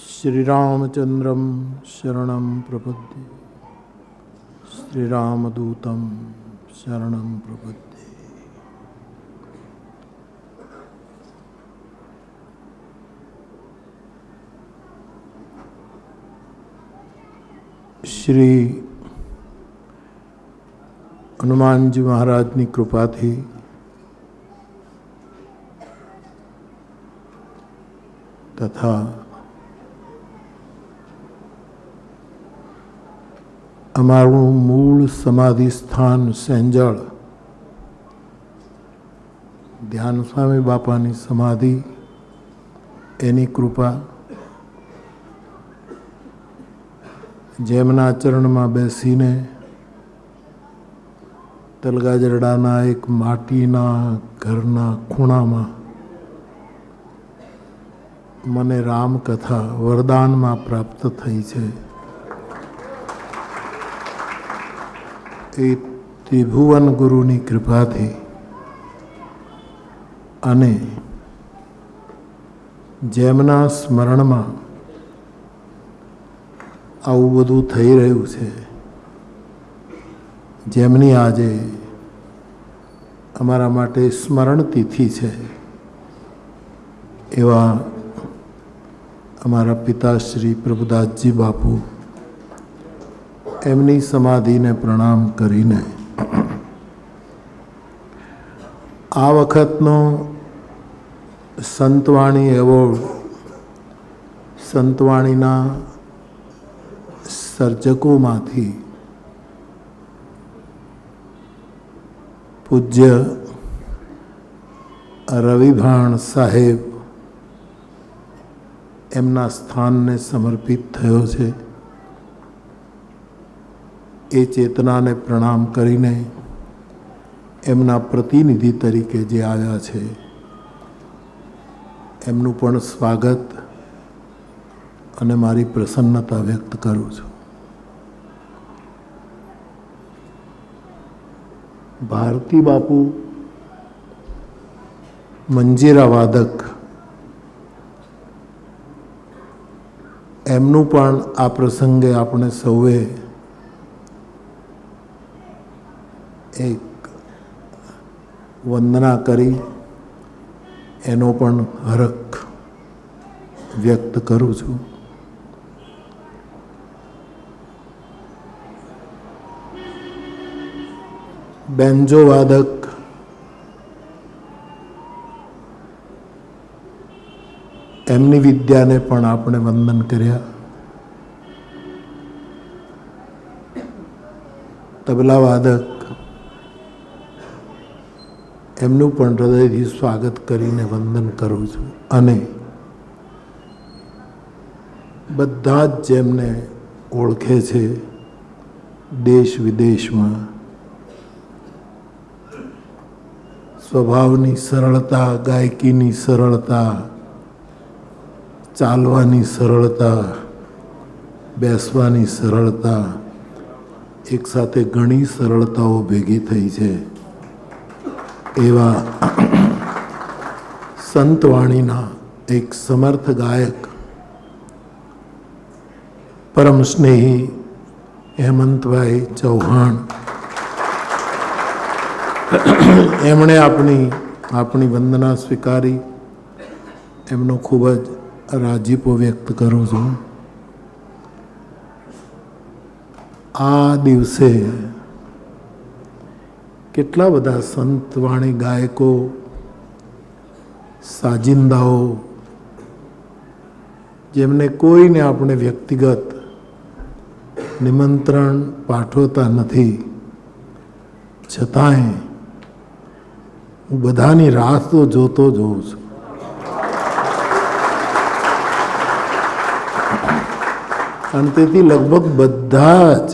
श्रीरामचंद्रं शरणं प्रपद्ये श्रीरामदूतं शरणं प्रपद्ये। श्री हनुमानजी महाराजनी कृपाथी तथा અમારું મૂળ સમાધિ સ્થાન સેંજળ ધ્યાન સ્વામી બાપાની સમાધિ, એની કૃપા, જેમના ચરણમાં બેસીને તલગાજરડાના એક માટીના ઘરના ખૂણામાં મને રામકથા વરદાનમાં પ્રાપ્ત થઈ છે, એ ત્રિભુવન ગુરુની કૃપાથી અને જેમના સ્મરણમાં આવું બધું થઈ રહ્યું છે, જેમની આજે અમારા માટે સ્મરણ તિથિ છે, એવા અમારા પિતાશ્રી પ્રભુદાસજી બાપુ, એમની સમાધિને પ્રણામ કરીને આ વખતનો સંતવાણી એવોર્ડ સંતવાણીના સર્જકોમાંથી પૂજ્ય રવિભાણ સાહેબ એમના સ્થાનને સમર્પિત થયો છે. એ ચેતનાને પ્રણામ કરીને એમના પ્રતિનિધિ તરીકે જે આવ્યા છે, એમનું પણ સ્વાગત અને મારી પ્રસન્નતા વ્યક્ત કરું છું. ભારતી બાપુ મંજીરા વાદક, એમનું પણ આ પ્રસંગે આપણે સૌએ એક વંદના કરી એનો પણ હરખ વ્યક્ત કરું છું. બેન્જો વાદક એમની વિદ્યાને પણ આપણે વંદન કર્યા. તબલા વાદક એમનું પણ હૃદયથી સ્વાગત કરીને વંદન કરું છું. અને બધા જ જેમને ઓળખે છે દેશ વિદેશમાં, સ્વભાવની સરળતા, ગાયકીની સરળતા, ચાલવાની સરળતા, બેસવાની સરળતા, એક સાથે ઘણી સરળતાઓ ભેગી થઈ છે, એવા સંતવાણીના એક સમર્થ ગાયક પરમ સ્નેહી હેમંતભાઈ ચૌહાણ, એમણે આપણી વંદના સ્વીકારી. એમનો ખૂબ જ રાજીપો વ્યક્ત કરું છું. આ દિવસે કેટલા બધા સંતવાણી ગાયકો, સાજિંદાઓ, જેમને કોઈને આપણે વ્યક્તિગત નિમંત્રણ પાઠવતા નથી, છતાંય હું બધાની રાહ તો જોતો જોઉં છું. અને તેથી લગભગ બધા જ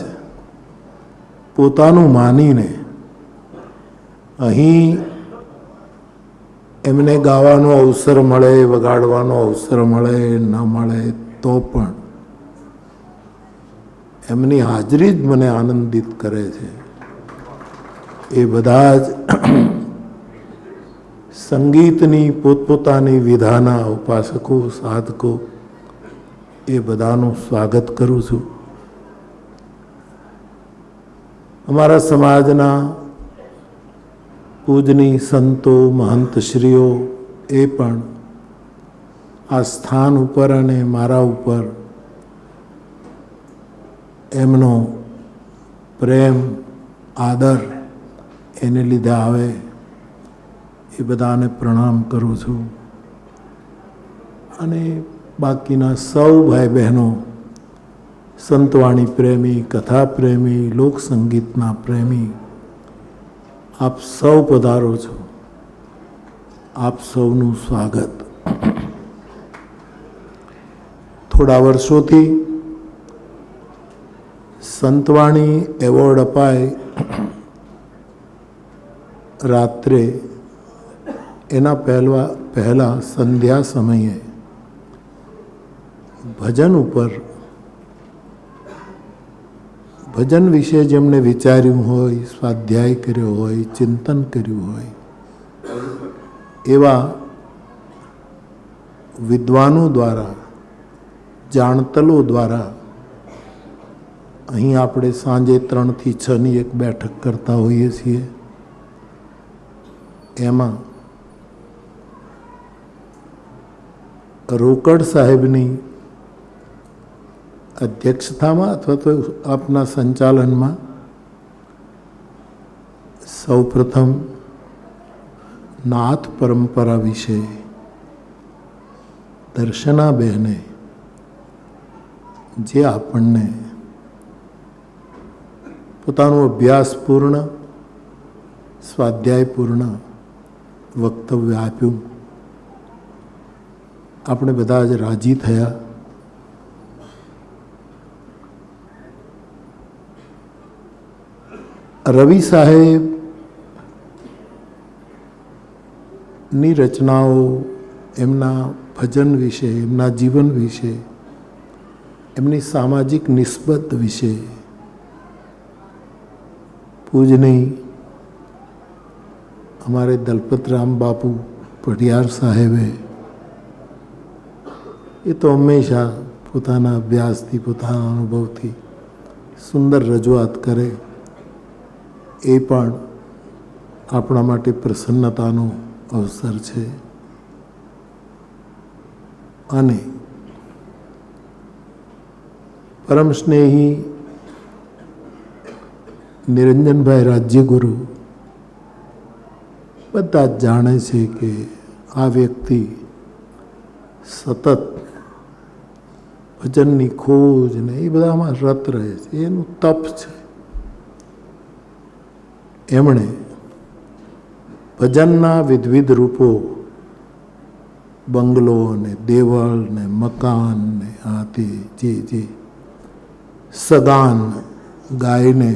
પોતાનું માનીને અહીં એમને ગાવાનો અવસર મળે, વગાડવાનો અવસર મળે, ન મળે તો પણ એમની હાજરી જ મને આનંદિત કરે છે. એ બધા જ સંગીતની પોતપોતાની વિધાના ઉપાસકો સાધકો એ બધાનું સ્વાગત કરું છું. અમારા સમાજના પૂજની સંતો મહંતશ્રીઓ એ પણ આ સ્થાન ઉપર અને મારા ઉપર એમનો પ્રેમ આદર એને લીધે આવે એ બધાને પ્રણામ કરું છું. અને બાકીના સૌ ભાઈ બહેનો સંતવાણી પ્રેમી, કથા પ્રેમી, લોકસંગીતના પ્રેમી, આપ સૌ પધારો છો. આપ સૌનું સ્વાગત. થોડા વર્ષોથી સંતવાણી એવોર્ડ અપાય રાત્રે એના પહેલા સંધ્યા સમયે ભજન ઉપર ભજન વિશે જેમણે વિચાર્યું હોય, સ્વાધ્યાય કર્યો હોય, ચિંતન કર્યું હોય એવા વિદ્વાનો દ્વારા, જાણતલો દ્વારા અહીં આપણે સાંજે 3 થી 6ની એક બેઠક કરતા હોઈએ છીએ. એમાં રોકડ સાહેબની અધ્યક્ષતામાં અથવા તો આપના સંચાલનમાં સૌપ્રથમ નાથ પરંપરા વિશે દર્શનાબહેને જે આપણને પોતાનું અભ્યાસપૂર્ણ, સ્વાધ્યાયપૂર્ણ વક્તવ્ય આપ્યું. આપણે બધા જ રાજી થયા. રવિ સાહેબની રચનાઓ, એમના ભજન વિશે, એમના જીવન વિશે, એમની સામાજિક નિસ્બત વિશે પૂજની हमारे दलपतराम बापू पटियार साहेबे એ તો હંમેશા પોતાના અભ્યાસથી, પોતાના અનુભવથી સુંદર રજૂઆત કરે. એ પણ આપણા માટે પ્રસન્નતાનો અવસર છે. અને પરમ સ્નેહી નિરંજનભાઈ રાજ્યગુરુ બધા જ જાણે છે કે આ વ્યક્તિ સતત ભજનની ખોજ ને એ બધામાં રત રહે છે. એનું તપ છે. એમણે ભજનના વિવિધ રૂપો, બંગલો ને દેવળ ને મકાન ને આ તે જે સગાન ગાયને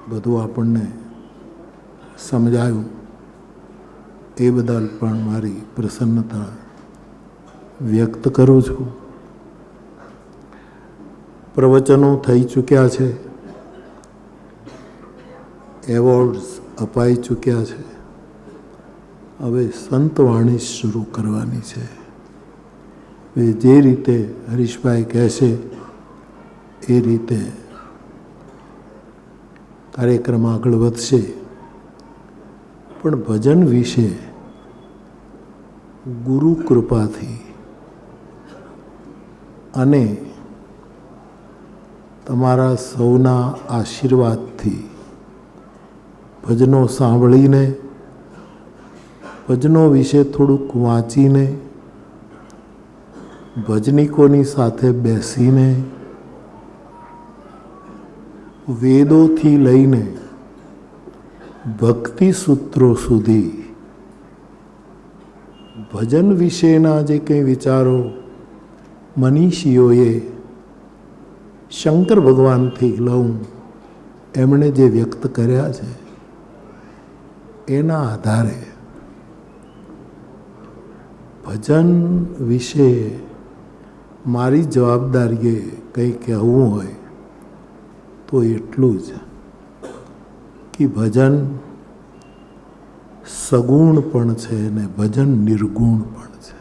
બધું આપણને સમજાયું. એ બદલ પણ મારી પ્રસન્નતા વ્યક્ત કરું છું. પ્રવચનો થઈ ચૂક્યા છે, એવોર્ડ્સ અપાઈ ચૂક્યા છે. હવે સંતવાણી શરૂ કરવાની છે. જે રીતે હરીશભાઈ કહેશે એ રીતે કાર્યક્રમ આગળ વધશે. પણ ભજન વિશે ગુરુ કૃપાથી અને તમારા સૌના આશીર્વાદથી ભજનો સાંભળીને, ભજનો વિશે થોડુંક વાંચીને, ભજનિકોની સાથે બેસીને, વેદોથી લઈને ભક્તિ સૂત્રો સુધી ભજન વિશેના જે કંઈ વિચારો મનીષીઓએ શંકર ભગવાનથી લઉં એમણે જે વ્યક્ત કર્યા છે એના આધારે ભજન વિશે મારી જવાબદારીએ કંઈ કહેવું હોય તો એટલું જ કે ભજન સગુણ પણ છે અને ભજન નિર્ગુણ પણ છે.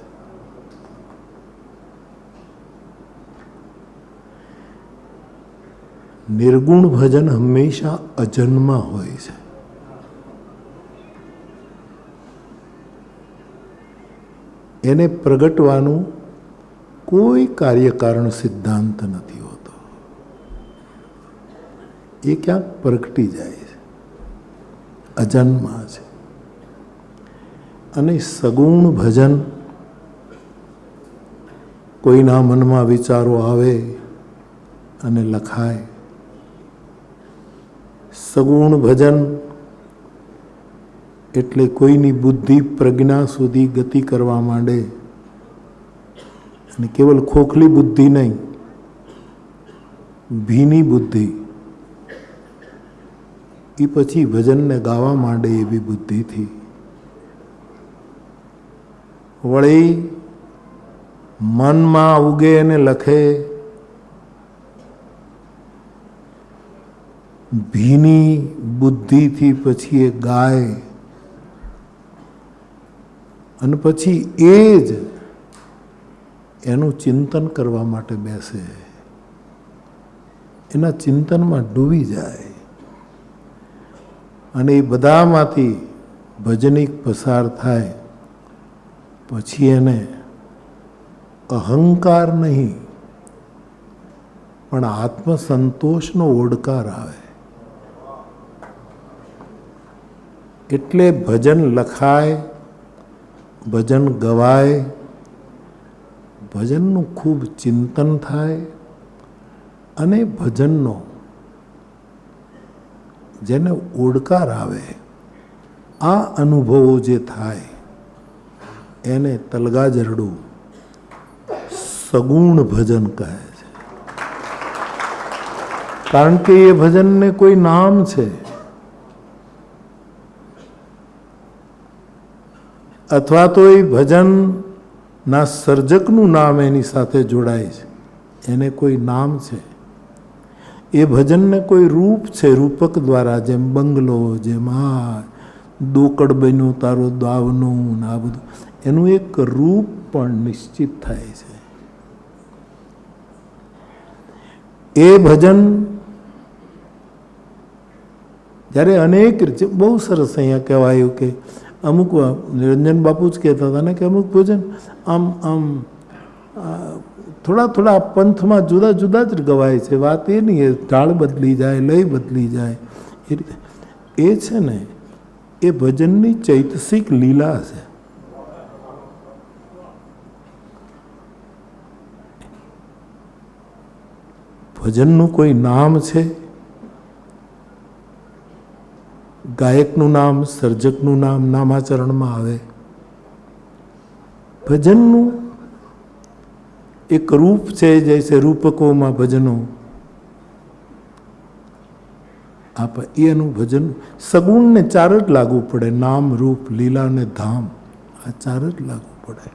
નિર્ગુણ ભજન હંમેશા અજન્મા હોય છે. એને પ્રગટવાનું કોઈ કાર્યકારણ સિદ્ધાંત નથી હોતો. એ ક્યાંક પ્રગટી જાય છે, અજન્મા છે. અને સગુણ ભજન કોઈના મનમાં વિચારો આવે અને લખાય. સગુણ ભજન એટલે કોઈની બુદ્ધિ પ્રજ્ઞા સુધી ગતિ કરવા માંડે, અને કેવલ ખોખલી બુદ્ધિ નહીં, ભીની બુદ્ધિ, એ પછી ભજનને ગાવા માંડે એવી બુદ્ધિથી. વળી મનમાં ઉગે અને લખે, ભીની બુદ્ધિથી પછી એ ગાય, અને પછી એ જ એનું ચિંતન કરવા માટે બેસે, એના ચિંતનમાં ડૂબી જાય, અને એ બધામાંથી ભજનિક પસાર થાય. પછી એને અહંકાર નહીં પણ આત્મસંતોષનો ઓડકાર આવે. એટલે ભજન લખાય, ભજન ગવાય, ભજનનું ખૂબ ચિંતન થાય, અને ભજનનો જેને ઓડકાર આવે, આ અનુભવો જે થાય એને તલગાજરડું સગુણ ભજન કહે છે. કારણ કે એ ભજનને કોઈ નામ છે, અથવા તો એ ભજનના સર્જકનું નામ એની સાથે જોડાય છે, એને કોઈ નામ છે. એ ભજનને કોઈ રૂપ છે, રૂપક દ્વારા, જેમ બંગલો, જેમ આ દોકડ બન્યું તારો દાવનું, આ બધું એનું એક રૂપ પણ નિશ્ચિત થાય છે. એ ભજન જ્યારે અનેક રીતે, બહુ સરસ અહીંયા કહેવાયું કે અમુક, નિરંજન બાપુ જ કહેતા હતા ને કે અમુક ભજન આમ આમ થોડા થોડા પંથમાં જુદા જુદા જ ગવાય છે. વાત એ નહીં, ઢાળ બદલી જાય, લય બદલી જાય, એ રીતે એ છે ને એ ભજનની ચૈતસિક લીલા છે. ભજનનું કોઈ નામ છે, ગાયકનું નામ, સર્જકનું નામ નામાચરણમાં આવે. ભજનનું એક રૂપ છે, જૈસે રૂપકોમાં ભજનો આપ, એનું ભજન સગુણને ચાર જ લાગુ પડે, નામ, રૂપ, લીલા ને ધામ, આ ચાર જ લાગુ પડે.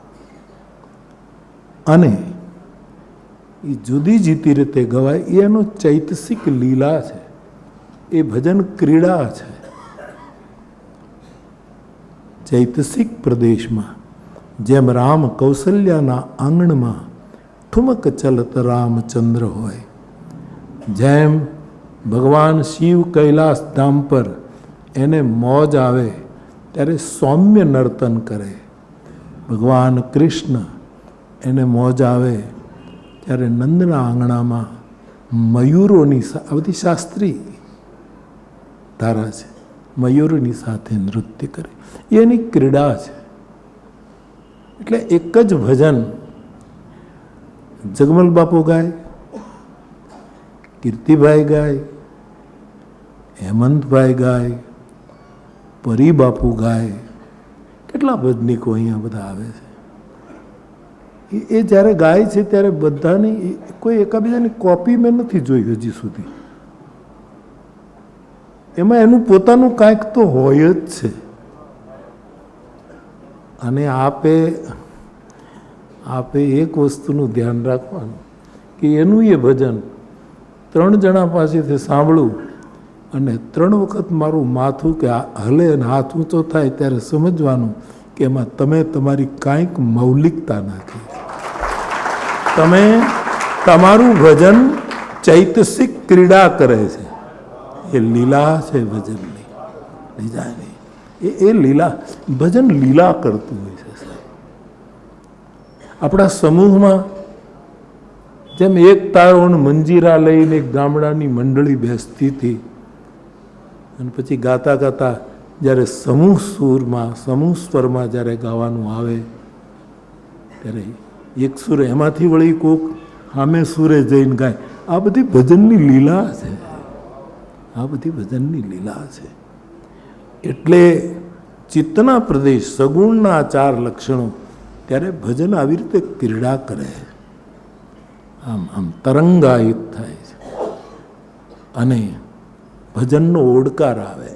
અને એ જુદી જુદી રીતે ગવાય, એનો ચૈતસિક લીલા છે, એ ભજન ક્રીડા છે. ચૈતસિક પ્રદેશમાં જેમ રામ કૌશલ્યાના આંગણમાં ઠુમક ચલત રામચંદ્ર હોય, જેમ ભગવાન શિવ કૈલાસ ધામ પર એને મોજ આવે ત્યારે સૌમ્ય નર્તન કરે, ભગવાન કૃષ્ણ એને મોજ આવે ત્યારે નંદના આંગણામાં મયુરોની, આ બધી શાસ્ત્રી ધારા છે, મયુરોની સાથે નૃત્ય કરે, એની ક્રીડા છે. એટલે એક જ ભજન જગમલ બાપુ ગાય, કીર્તિભાઈ ગાય, હેમંતભાઈ ગાય, પરી બાપુ ગાય, કેટલા ભજનીકો અહીંયા બધા આવે છે. એ જ્યારે ગાય છે ત્યારે બધાની કોઈ એકાબીજાની કોપી મેં નથી જોઈ હજી સુધી. એમાં એનું પોતાનું કાંઈક તો હોય જ છે. અને આપે એક વસ્તુનું ધ્યાન રાખવાનું કે એનું એ ભજન 3 જણા પાસેથી સાંભળવું અને 3 વખત મારું માથું કે હલે અને હાથ ઊંચો થાય ત્યારે સમજવાનું કે એમાં તમે તમારી કાંઈક મૌલિકતા નાખી. તમે તમારું ભજન ચૈતસિક ક્રીડા કરે છે, એ લીલા છે ભજનની, લીલા નહીં. એ લીલા, ભજન લીલા કરતું હોય છે. આપણા સમૂહમાં જેમ એક તારો મંજીરા લઈને ગામડાની મંડળી બેસતી હતી અને પછી ગાતા ગાતા જ્યારે સમૂહ સૂરમાં, સમૂહ સ્વરમાં જ્યારે ગાવાનું આવે ત્યારે એક સુર એમાંથી વળી કોક સામે સુરે જઈને ગાય. આ બધી ભજનની લીલા છે, આ બધી ભજનની લીલા છે. એટલે ચિત્તના પ્રદેશ, સગુણના 4 લક્ષણો, ત્યારે ભજન આવી રીતે ક્રીડા કરે, આમ આમ તરંગાયિત થાય છે અને ભજનનો ઓડકાર આવે.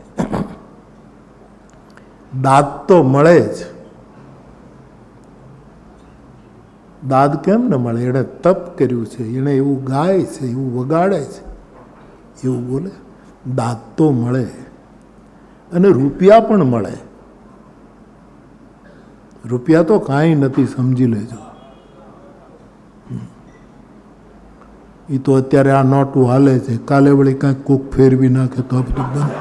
દાદ તો મળે જ. દાદ કેમ ન મળે? એણે તપ કર્યું છે, એણે એવું ગાય છે, એવું વગાડે છે, એવું બોલે. દાદ તો મળે અને રૂપિયા પણ મળે. રૂપિયા તો કાંઈ નથી, સમજી લેજો. એ તો અત્યારે આ નોટું હાલે છે, કાલે વળી કાંઈક કોક ફેરવી નાખે તો આ બધું બંધ.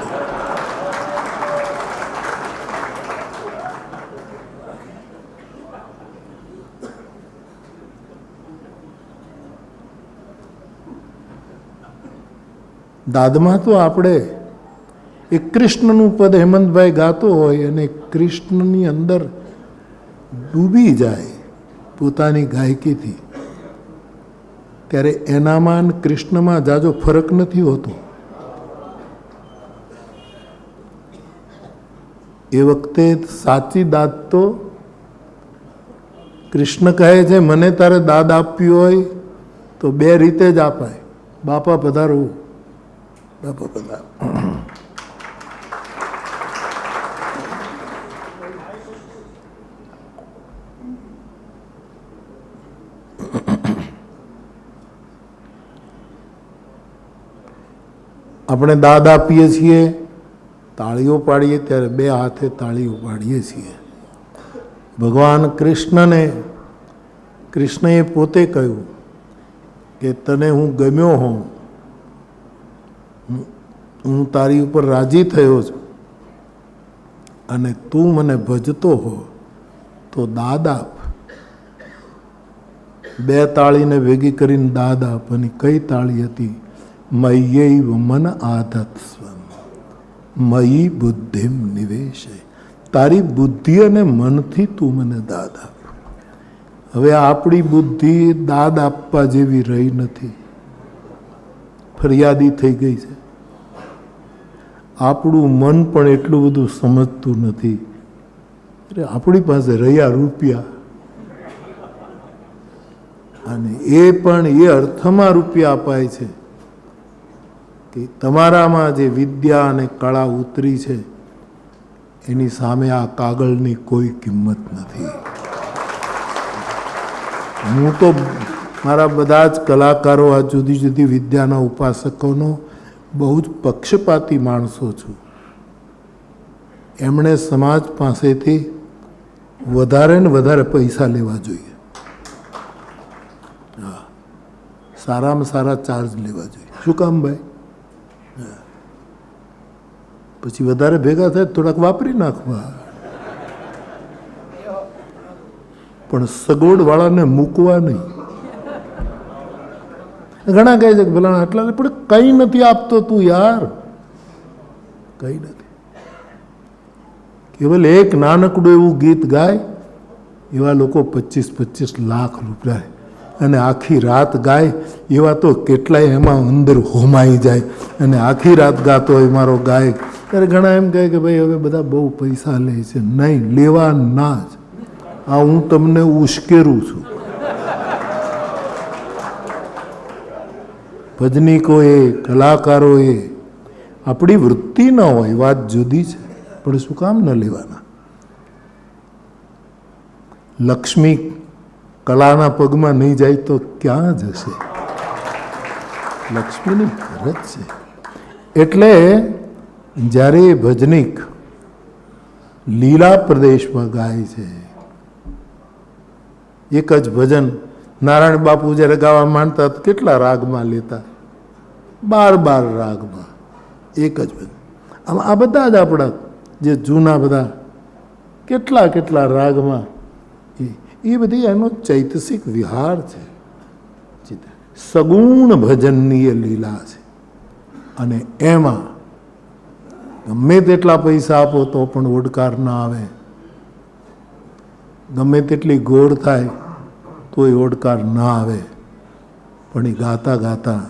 દાદમાં તો આપણે એક કૃષ્ણનું પદ હેમંતભાઈ ગાતો હોય અને કૃષ્ણની અંદર ડૂબી જાય પોતાની ગાયકીથી, ત્યારે એનામાં કૃષ્ણમાં જાજો ફરક નથી હોતો. એ વખતે સાચી દાદ તો કૃષ્ણ કહે છે, મને તારે દાદ આપવી હોય તો 2 રીતે જ અપાય. બાપા પધારો, બાપા પધારો. આપણે દાદ આપીએ છીએ, તાળીઓ પાડીએ ત્યારે 2 હાથે તાળીઓ પાડીએ છીએ. ભગવાન કૃષ્ણએ પોતે કહ્યું કે તને હું ગમ્યો હોઉં, હું તારી ઉપર રાજી થયો છું અને તું મને ભજતો હો તો દાદ આપ. 2 તાળીને ભેગી કરીને દાદ આપ. અને કઈ તાળી હતી? મય્યૈવ મન આધત્સ્વમ મયી બુદ્ધિમ નિવેશે. તારી બુદ્ધિ અને મનથી તું મને દાદ આપ. હવે આપણી બુદ્ધિ દાદ આપવા જેવી રહી નથી, ફરિયાદી થઈ ગઈ છે. આપણું મન પણ એટલું બધું સમજતું નથી. આપણી પાસે રહ્યા રૂપિયા, અને એ પણ એ અર્થમાં રૂપિયા અપાય છે કે તમારામાં જે વિદ્યા અને કળા ઉતરી છે એની સામે આ કાગળની કોઈ કિંમત નથી. હું તો મારા બધા જ કલાકારો, આ જુદી જુદી વિદ્યાના ઉપાસકોનો બહુ જ પક્ષપાતી માણસો છું. એમણે સમાજ પાસેથી વધારે ને વધારે પૈસા લેવા જોઈએ, સારામાં સારા ચાર્જ લેવા જોઈએ. શું કામ ભાઈ? પછી વધારે ભેગા થાય થોડાક વાપરી નાખવા, પણ સગવડવાળાને મૂકવા નહીં. ઘણા કહે છે કે ભલા આટલા, પણ કંઈ નથી આપતો તું યાર, કંઈ નથી. કેવલ એક નાનકડું એવું ગીત ગાય, એવા લોકો 25-25 લાખ રૂપિયા, અને આખી રાત ગાય એવા તો કેટલાય એમાં અંદર હોમાઈ જાય, અને આખી રાત ગાતો હોય મારો ગાયક. ત્યારે ઘણા એમ કહે કે ભાઈ હવે બધા બહુ પૈસા લે છે. નહીં, લેવા ના જ. આ હું તમને ઉશ્કેરું છું. ભજનીકોએ, કલાકારોએ આપણી વૃત્તિ ન હોય, વાત જુદી છે, પણ શું કામ ન લેવાના? લક્ષ્મી કલાના પગમાં નહીં જાય તો ક્યાં જશે? લક્ષ્મીની ઘર જ છે. એટલે જ્યારે ભજનિક લીલા પ્રદેશમાં ગાય છે, એક જ ભજન નારાયણ બાપુ જ્યારે ગાવા માંડતા તો કેટલા રાગમાં લેતા, 12 રાગમાં એક જ ભજન. આમ આ બધા જ આપણા જે જૂના બધા કેટલા રાગમાં, એ બધી એનો ચૈતસિક વિહાર છે. સગુણ ભજનની એ લીલા છે. અને એમાં ગમે તેટલા પૈસા આપો તો પણ ઓડકાર ના આવે, ગમે તેટલી ગોળ થાય તોય ઓડકાર ના આવે. પણ એ ગાતા ગાતા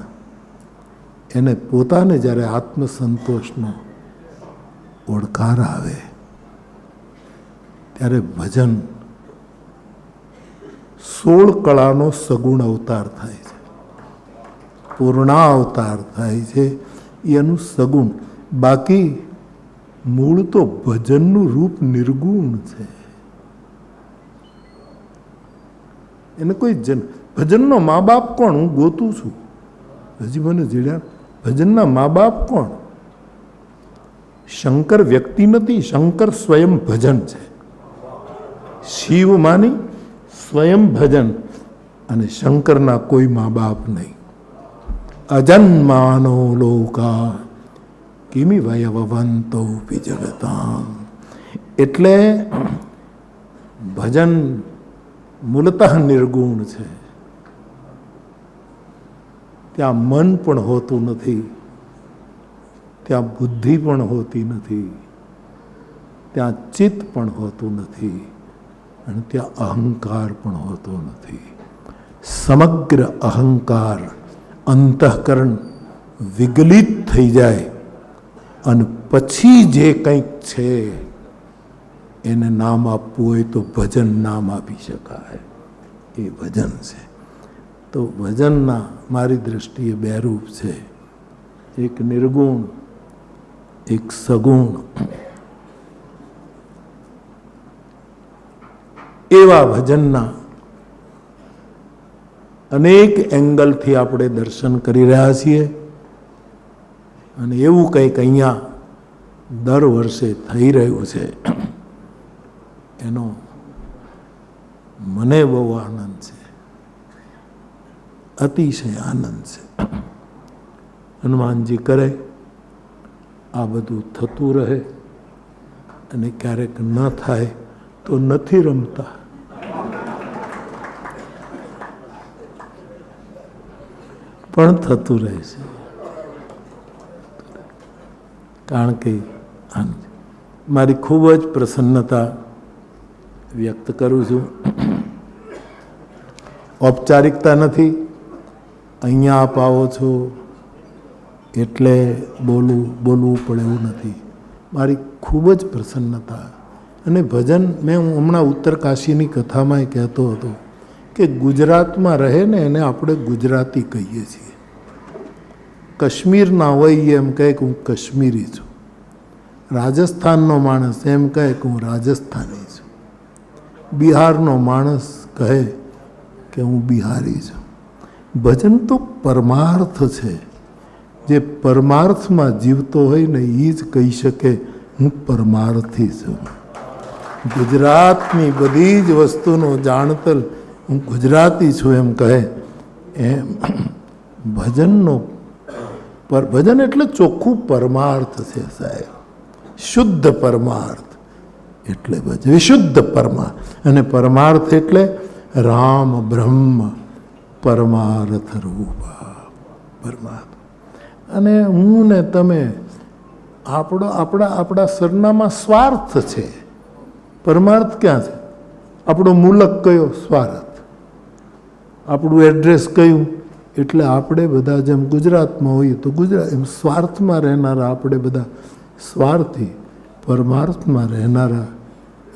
એને પોતાને જ્યારે આત્મસંતોષનો ઓડકાર આવે ત્યારે ભજન 16 કળાનો સગુણ અવતાર થાય છે, પૂર્ણાવતાર થાય છે. એનું સગુણ, બાકી મૂળ તો ભજનનું રૂપ નિર્ગુણ છે. એને કોઈ ભજનનો મા બાપ કોણ? હું ગોતું છું, હજી મને જીડ્યા. ભજનના મા બાપ કોણ? શંકર વ્યક્તિ નથી, શંકર સ્વયં ભજન છે. શિવ માની સ્વયં ભજન, અને શંકરના કોઈ મા બાપ નહીં. અજન્માનો લોકા કિમિ વયવવંતો વિજગતામ. એટલે ભજન મૂળતઃ નિર્ગુણ છે. ત્યાં મન પણ હોતું નથી, ત્યાં બુદ્ધિ પણ હોતી નથી, ત્યાં ચિત્ત પણ હોતું નથી, અને ત્યાં અહંકાર પણ હોતો નથી. સમગ્ર અહંકાર અંતઃકરણ વિગલિત થઈ જાય અને પછી જે કંઈક છે એને નામ આપવું હોય તો ભજન નામ આપી શકાય. એ ભજન છે. તો ભજનના મારી દૃષ્ટિએ 2 રૂપ છે, એક નિર્ગુણ, એક સગુણ. એવા ભજનના અનેક એંગલથી આપણે દર્શન કરી રહ્યા છીએ. અને એવું કંઈક અહીંયા દર વર્ષે થઈ રહ્યું છે, એનો મને બહુ આનંદ છે, અતિશય આનંદ છે. હનુમાનજી કરે આ બધું થતું રહે, અને ક્યારેક ન થાય તો નથી રમતા. પણ થતું રહે છે, કારણ કે મારી ખૂબ જ પ્રસન્નતા વ્યક્ત કરું છું. ઔપચારિકતા નથી, અહીંયા આપ આવો છો એટલે બોલવું પડે એવું નથી. મારી ખૂબ જ પ્રસન્નતા. અને ભજન મેં હમણાં ઉત્તર કાશીની કથામાં કહેતો હતો કે ગુજરાતમાં રહે ને એને આપણે ગુજરાતી કહીએ છીએ. કાશ્મીરના હોય એમ કહે કે હું કાશ્મીરી છું, રાજસ્થાનનો માણસ એમ કહે કે હું રાજસ્થાની છું, બિહારનો માણસ કહે કે હું બિહારી છું. ભજન તો પરમાર્થ છે. જે પરમાર્થમાં જીવતો હોય ને એ જ કહી શકે હું પરમાર્થી છું. ગુજરાતની બધી જ વસ્તુનો જાણતલ હું ગુજરાતી છું એમ કહે એમ ભજનનો ભજન એટલે ચોખ્ખું પરમાર્થ છે સાહેબ. શુદ્ધ પરમાર્થ એટલે ભજન, વિશુદ્ધ પરમાર્થ. અને પરમાર્થ એટલે રામ બ્રહ્મ પરમાર્થ રૂપ પરમાર્થ. અને હું ને તમે આપણા સરનામાં સ્વાર્થ છે, પરમાર્થ ક્યાં છે? આપણો મૂલક કયો? સ્વાર્થ. આપણું એડ્રેસ કયું? એટલે આપણે બધા જેમ ગુજરાતમાં હોઈએ તો ગુજરાત, એમ સ્વાર્થમાં રહેનારા આપણે બધા સ્વાર્થી, પરમાર્થમાં રહેનારા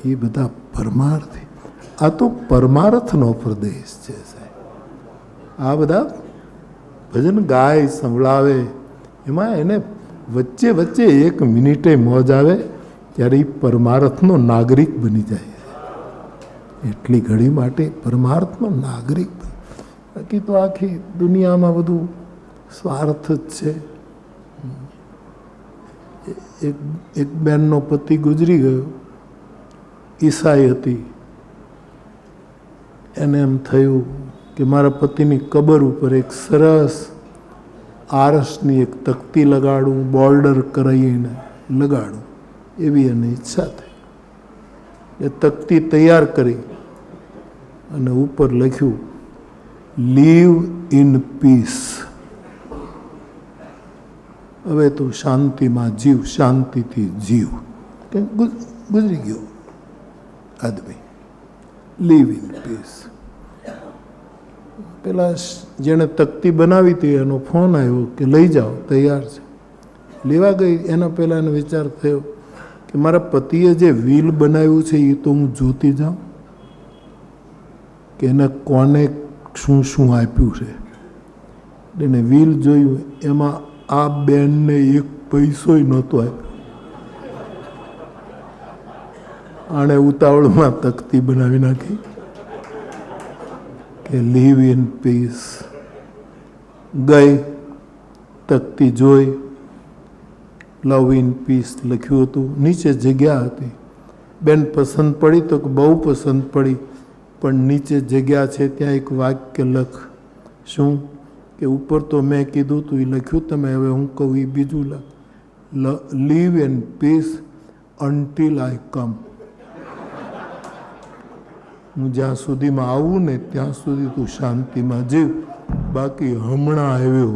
એ બધા પરમાર્થી. આ તો પરમાર્થનો પ્રદેશ છે સાહેબ. આ બધા ભજન ગાય સંભળાવે એમાં એને વચ્ચે વચ્ચે 1 મિનિટે મોજ આવે ત્યારે એ પરમાર્થનો નાગરિક બની જાય. એટલી ઘડી માટે પરમાર્થનો નાગરિક. બાકી તો આખી દુનિયામાં બધું સ્વાર્થ જ છે. એક બેનનો પતિ ગુજરી ગયો, ઈસાઈ હતી. એને એમ થયું કે મારા પતિની કબર ઉપર એક સરસ આરસની એક તકતી લગાડું, બોર્ડર કરાવીને લગાડું, એવી એને ઈચ્છા થઈ. એ તકતી તૈયાર કરી અને ઉપર લખ્યું, લીવ ઇન પીસ. હવે તું શાંતિમાં જીવ, શાંતિથી જીવ. કે ગુજરી ગયો આદમી. Leave in piece. પેલા જેણે તકતી બનાવી હતી એનો ફોન આવ્યો કે લઈ જાઓ, તૈયાર છે. લેવા ગઈ. એના પહેલાં એનો વિચાર થયો કે મારા પતિએ જે વ્હીલ બનાવ્યું છે એ તો હું જોતી જાઉં કે એને કોને શું શું આપ્યું છે. એને વ્હીલ જોયું, એમાં આ બેનને એક પૈસોય નહોતો આપ્યો. આણે ઉતાવળમાં તકતી બનાવી નાખી કે લીવ ઇન પીસ. ગઈ, તકતી જોઈ, લવ ઇન પીસ લખ્યું હતું, નીચે જગ્યા હતી. બેન પસંદ પડી તો કે બહુ પસંદ પડી, પણ નીચે જગ્યા છે ત્યાં એક વાક્ય લખ. શું કે ઉપર તો મેં કીધું તું એ લખ્યું તમે, હવે હું કહું એ બીજું લખ. Leave in peace until I come. હું જ્યાં સુધીમાં આવું ને ત્યાં સુધી તું શાંતિમાં જીવ, બાકી હમણાં આવ્યો